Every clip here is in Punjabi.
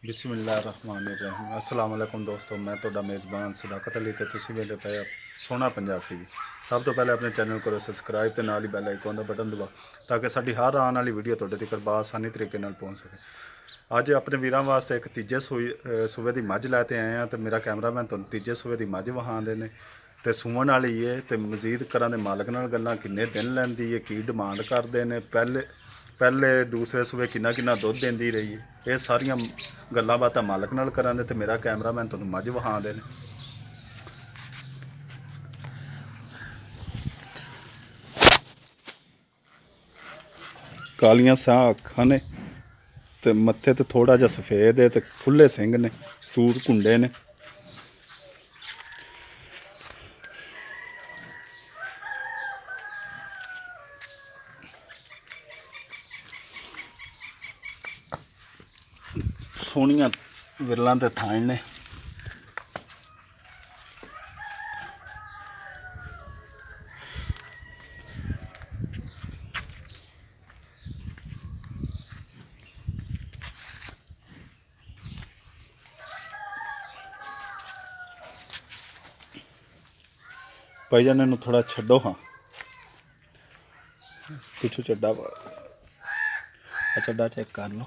ਬਿਸਮਿਲ੍ਲਾਹਿਰਰਹਿਮਾਨਿਰਰਹੀਮ। अस्सलाम वालेकुम दोस्तों, मैं ਤੁਹਾਡਾ ਮੇਜ਼ਬਾਨ ਸਦਾਕਤ ਅਲੀ ਤੇ ਤੁਸੀਂ ਵੇਖਦੇ ਪਏ ਸੋਹਣਾ ਪੰਜਾਬ ਟੀਵੀ। ਸਭ ਤੋਂ ਪਹਿਲੇ ਆਪਣੇ ਚੈਨਲ ਕਰੋ ਸਬਸਕਰਾਈਬ ਤੇ ਨਾਲ ਹੀ ਬੈਲ ਆਈਕਨ ਦਾ ਬਟਨ ਦਬਾਓ ਤਾਂ ਕਿ ਸਾਡੀ ਹਰ ਆਉਣ ਵਾਲੀ ਵੀਡੀਓ ਤੁਹਾਡੇ ਤੱਕ ਆਸਾਨੀ ਤਰੀਕੇ ਨਾਲ ਪਹੁੰਚ ਸਕੇ। ਅੱਜ ਆਪਣੇ ਵੀਰਾਂ ਵਾਸਤੇ ਇੱਕ ਤੀਜੇ ਸੂਬੇ ਦੀ ਮੱਝ ਲੈ ਕੇ ਆਏ ਹਾਂ ਤੇ ਮੇਰਾ ਕੈਮਰਾਮੈਨ ਤੁਹਾਨੂੰ ਤੀਜੇ ਸੂਬੇ ਦੀ ਮੱਝ ਵਿਖਾਉਂਦੇ ਨੇ ਤੇ ਸੂਣ ਵਾਲੀ ਹੈ ਤੇ ਮਜ਼ੀਦ ਘਰਾਂ ਦੇ ਮਾਲਕ ਨਾਲ ਗੱਲਾਂ ਕਿੰਨੇ ਦਿਨ ਲੈਂਦੀ ਹੈ, ਕੀ ਡਿਮਾਂਡ ਕਰਦੇ ਨੇ, ਪਹਿਲੇ ਦੂਸਰੇ ਸੂਬੇ ਕਿੰਨਾ ਦੁੱਧ ਦਿੰਦੀ ਰਹੀ ਹੈ, ਇਹ ਸਾਰੀਆਂ ਗੱਲਾਂ ਬਾਤਾਂ ਮਾਲਕ ਨਾਲ ਕਰਾਂਗੇ ਤੇ ਮੇਰਾ ਕੈਮਰਾਮੈਨ ਤੁਹਾਨੂੰ ਮੱਝ ਵਿਖਾਉਂਦੇ ਨੇ। ਕਾਲੀਆਂ ਸਾਹ ਅੱਖਾਂ ਨੇ ਤੇ ਮੱਥੇ ਤੇ ਥੋੜਾ ਜਿਹਾ ਸਫੇਦ ਹੈ ਤੇ ਖੁੱਲੇ ਸਿੰਘ ਨੇ, ਚੂਰ ਕੁੰਡੇ ਨੇ। ਸੋਹਣੀਆਂ ਵਿਰਲਾਂ ਤੇ ਥਾਂ ਨੇ। ਭਾਈ ਜਾਨ ਇਹਨੂੰ ਥੋੜਾ ਛੱਡੋ, ਹਾਂ ਪਿੱਛੋਂ ਚੱਡਾ ਚੱਡਾ ਚੈੱਕ ਕਰ ਲਓ।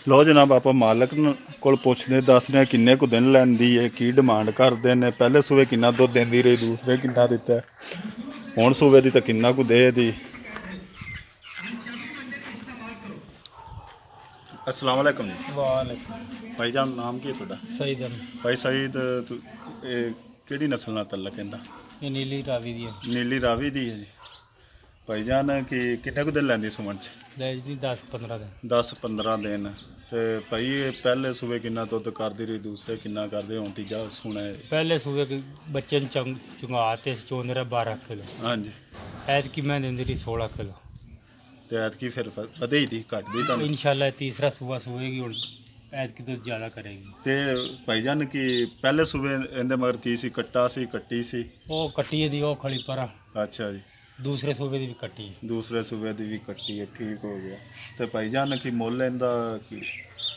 ਲਓ ਜਨਾਬ, ਆਪਾਂ ਮਾਲਕ ਕੋਲ ਪੁੱਛਦੇ ਦੱਸਦੇ ਕਿੰਨੇ ਕੁ ਦਿਨ ਲੈਂਦੀ ਹੈ, ਕੀ ਡਿਮਾਂਡ ਕਰਦੇ ਨੇ, ਪਹਿਲੇ ਸੂਬੇ ਕਿੰਨਾ ਦੁੱਧ ਦਿੰਦੀ ਰਹੀ, ਦੂਸਰੇ ਕਿੰਨਾ ਦਿੱਤਾ, ਹੁਣ ਸੂਬੇ ਦੀ ਤਾਂ ਕਿੰਨਾ ਕੁ ਦੇ ਦੀ। अस्सलाम वालेकुम जी। वालेकुम। भाई जान नाम की है ਤੁਹਾਡਾ? सईद। भाई सईद, ਇਹ ਕਿਹੜੀ ਨਸਲ ਨਾਲ ਤਲਕ ਇਹਦਾ? ਇਹ ਨੀਲੀ ਰਾਵੀ ਦੀ ਹੈ। ਨੀਲੀ ਰਾਵੀ ਦੀ ਹੈ ਜੀ। ਭਾਈ ਜਾਨ ਕਿ ਕਿੰਨੇ ਕੁ ਦਿਨ ਲੈਂਦੀ ਸੁਮਨ ਚ? ਲੈ ਜੀ 10-15 ਦਿਨ। 10-15 ਦਿਨ। ਤੇ ਭਾਈ ਇਹ ਪਹਿਲੇ ਸੂਬੇ ਕਿੰਨਾ ਦੁੱਧ ਕਰਦੀ ਰਹੀ, ਦੂਸਰੇ ਕਿੰਨਾ ਕਰਦੇ, ਹੁਣ ਤੀਜਾ ਸੁਣਾ ਹੈ? ਪਹਿਲੇ ਸੂਬੇ ਬੱਚੇ ਨੂੰ ਚੁੰਗਾ ਤੇ ਚੋਂਦੇ ਰਿਹਾ 12 ਕਿਲੋ। ਹਾਂਜੀ। ਐਤਕੀ ਮੈਂ ਦਿੰਦੀ ਰਹੀ 16 ਕਿਲੋ। ਤੇ ਐਤਕੀ ਫਿਰ ਵਧੇਈ ਦੀ ਘਟਦੀ ਤਾਂ? ਇਨਸ਼ਾਅੱਲਾ ਤੀਸਰਾ ਸੂਬਾ ਸੂਏਗੀ ਹੁਣ, ਐਤਕੀ ਤੋਂ ਜ਼ਿਆਦਾ ਕਰੇਗੀ। ਤੇ ਭਾਈ ਜਾਨ ਕਿ ਪਹਿਲੇ ਸੂਬੇ ਇਹਦੇ ਮਗਰ ਕੀ ਸੀ, ਕੱਟਾ ਸੀ, ਕੱਟੀ ਸੀ? ਉਹ ਕੱਟੀ ਦੀ, ਉਹ ਖੜੀ ਪਰਾ। ਅੱਛਾ ਜੀ। ਦੂਸਰੇ ਸੂਬੇ ਦੀ ਵੀ ਕੱਟੀ ਹੈ। ਦੂਸਰੇ ਸੂਬੇ ਦੀ ਵੀ ਕੱਟੀ ਹੈ, ਠੀਕ ਹੋ ਗਿਆ। ਤੇ ਭਾਈ ਜਾਨ ਕਿ ਮੁੱਲ ਇਹਦਾ ਕੀ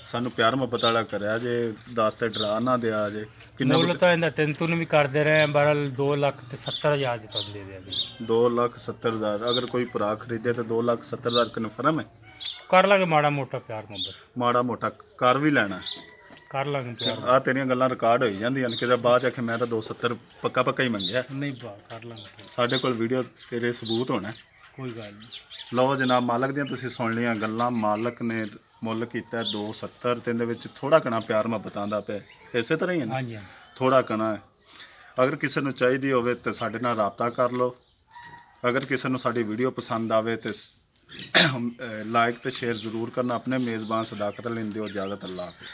ਸਾਨੂੰ ਪਿਆਰ ਮੁਹੱਬਤ ਵਾਲਾ ਕਰਿਆ ਜੇ, ਦੱਸ ਤੇ ਡਰਾ ਨਾ ਦਿਆ ਜੇ। ਕਿੰਨਾ ਮੁੱਲ ਤਾਂ ਇਹਦਾ ਤਿੰਨ ਵੀ ਕਰਦੇ ਰਹੇ, ਬਹਰਹਾਲ 2,70,000 ਦੀ ਤੁਹਾਨੂੰ ਦੇ ਦਿਆਂਗੇ। 2,70,000? ਅਗਰ ਕੋਈ ਭਰਾ ਖਰੀਦੇ ਤਾਂ 2,70,000 ਕਨਫਰਮ ਹੈ? ਕਰ ਲਾਂਗੇ ਮਾੜਾ ਮੋਟਾ ਪਿਆਰ ਮੁਹੱਬਤ। ਮਾੜਾ ਮੋਟਾ ਕਰ ਵੀ ਲੈਣਾ? ਕਰ ਲਾਂਗੇ ਪਿਆਰ। ਆ ਤੇਰੀਆਂ ਗੱਲਾਂ ਰਿਕਾਰਡ ਹੋਈ ਜਾਂਦੀਆਂ ਨੇ, ਕਿਤੇ ਬਾਅਦ ਚ ਆਖੇ ਮੈਂ ਤਾਂ 270 ਪੱਕਾ ਹੀ ਮੰਗਿਆ। ਨਹੀਂ ਬਾ ਕਰ ਲਾਂਗੇ, ਸਾਡੇ ਕੋਲ ਵੀਡੀਓ ਤੇਰੇ ਸਬੂਤ ਹੋਣਾ। ਕੋਈ ਗੱਲ ਨਹੀਂ। ਲਓ ਜਨਾਬ, ਮਾਲਕ ਦੀਆਂ ਤੁਸੀਂ ਸੁਣ ਲਈਆਂ ਗੱਲਾਂ। ਮਾਲਕ ਨੇ ਮੁੱਲ ਕੀਤਾ 270 ਤੇ ਇਹਦੇ ਵਿੱਚ ਥੋੜਾ ਕਣਾ ਪਿਆਰ ਮੁਹੱਬਤ ਆਉਂਦਾ ਪਿਆ, ਇਸੇ ਤਰ੍ਹਾਂ ਹੀ ਹੈ ਨਾ? ਹਾਂਜੀ। ਥੋੜਾ ਕਣਾ ਹੈ। ਅਗਰ ਕਿਸੇ ਨੂੰ ਚਾਹੀਦੀ ਹੋਵੇ ਤਾਂ ਸਾਡੇ ਨਾਲ ਰਾਬਤਾ ਕਰ ਲਓ। ਅਗਰ ਕਿਸੇ ਨੂੰ ਸਾਡੀ ਵੀਡੀਓ ਪਸੰਦ ਆਵੇ ਤਾਂ ਲਾਈਕ ਤੇ ਸ਼ੇਅਰ ਜ਼ਰੂਰ ਕਰਨਾ। ਆਪਣੇ ਮੇਜ਼ਬਾਨ ਸਦਾਕਤ ਲੈਣ ਦਿਓ ਇਜਾਜ਼ਤ। ਅੱਲਾਹ ਹਾਫਿਜ਼।